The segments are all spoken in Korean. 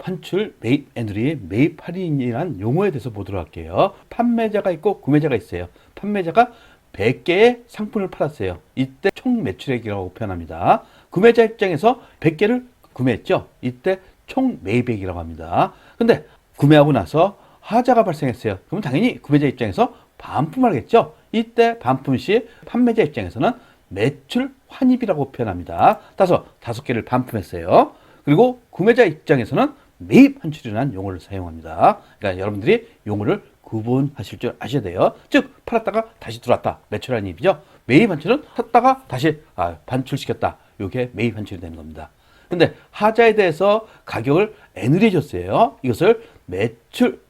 환출, 매입 애누리, 매입 할인이라는 용어에 대해서 보도록 할게요. 판매자가 있고 구매자가 있어요. 판매자가 100개의 상품을 팔았어요. 이때 총 매출액이라고 표현합니다. 구매자 입장에서 100개를 구매했죠. 이때 총 매입액이라고 합니다. 근데 구매하고 나서 하자가 발생했어요. 그럼 당연히 구매자 입장에서 반품을 하겠죠. 이때 반품 시 판매자 입장에서는 매출 환입이라고 표현합니다. 다섯 개를 반품했어요. 그리고 구매자 입장에서는 매입 환출이라는 용어를 사용합니다. 그러니까 여러분들이 용어를 구분하실 줄 아셔야 돼요. 즉 팔았다가 다시 들어왔다. 매출 환입이죠. 매입 환출은 샀다가 다시 반출시켰다. 이게 매입 환출이 되는 겁니다. 근데 하자에 대해서 가격을 애누리 줬어요. 이것을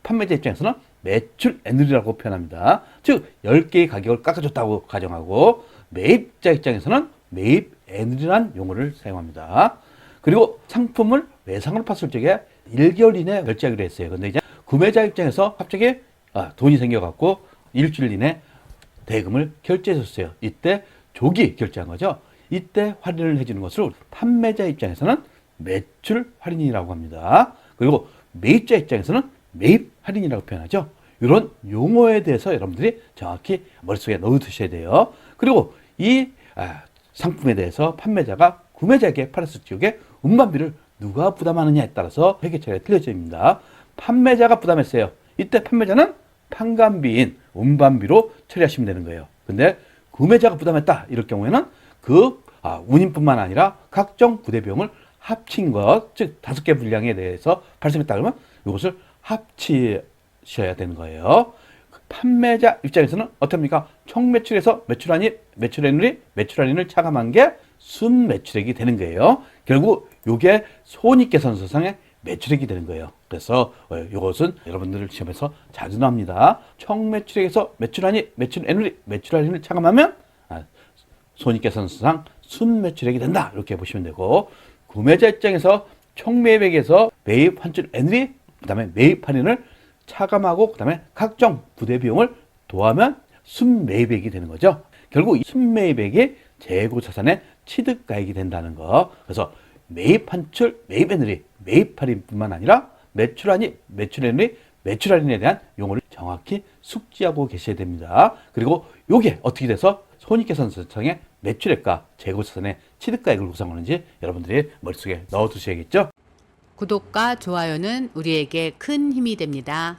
판매자 입장에서는 매출 애누리라고 표현합니다. 즉 10개의 가격을 깎아줬다고 가정하고 매입자 입장에서는 매입 애누리라는 용어를 사용합니다. 그리고 상품을 외상으로 팠을 적에 1개월 이내에 결제하기로 했어요. 근데 이제 구매자 입장에서 갑자기 돈이 생겨갖고 일주일 이내 대금을 결제해줬어요. 이때 조기 결제한 거죠. 이때 할인을 해주는 것을 판매자 입장에서는 매출 할인이라고 합니다. 그리고 매입자 입장에서는 매입 할인이라고 표현하죠. 이런 용어에 대해서 여러분들이 정확히 머릿속에 넣어두셔야 돼요. 그리고 이 상품에 대해서 판매자가 구매자에게 팔았을 적에 운반비를 누가 부담하느냐에 따라서 회계 처리가 틀려집니다. 판매자가 부담했어요. 이때 판매자는 판관비인 운반비로 처리하시면 되는 거예요. 근데 구매자가 부담했다 이럴 경우에는 그 운임뿐만 아니라 각종 부대 비용을 합친 것, 즉 5개 분량에 대해서 발생했다 그러면 이것을 합치셔야 되는 거예요. 판매자 입장에서는 어떻습니까? 총 매출에서 매출 환입, 매출 애누리, 매출 할인을 차감한 게 순매출액이 되는 거예요. 결국 이게 손익계산서상의 매출액이 되는 거예요. 그래서 이것은 여러분들 시험에서 자주 나옵니다. 총 매출액에서 매출 환입, 매출 애누리, 매출 할인을 차감하면 손익계산서상 순매출액이 된다. 이렇게 보시면 되고, 구매자 입장에서 총 매입액에서 매입 환출 애누리, 그 다음에 매입 할인을 차감하고 그 다음에 각종 부대 비용을 더하면 순매입액이 되는 거죠. 결국 이 순매입액이 재고자산의 취득가액이 된다는 거. 그래서 매입 환출, 매입 애누리, 매입 할인뿐만 아니라 매출 환입, 매출 애누리, 매출 할인에 대한 용어를 정확히 숙지하고 계셔야 됩니다. 그리고 이게 어떻게 돼서 손익계산서상의 매출액과 재고자산의 취득가액을 구성하는지 여러분들이 머릿속에 넣어두셔야겠죠. 구독과 좋아요는 우리에게 큰 힘이 됩니다.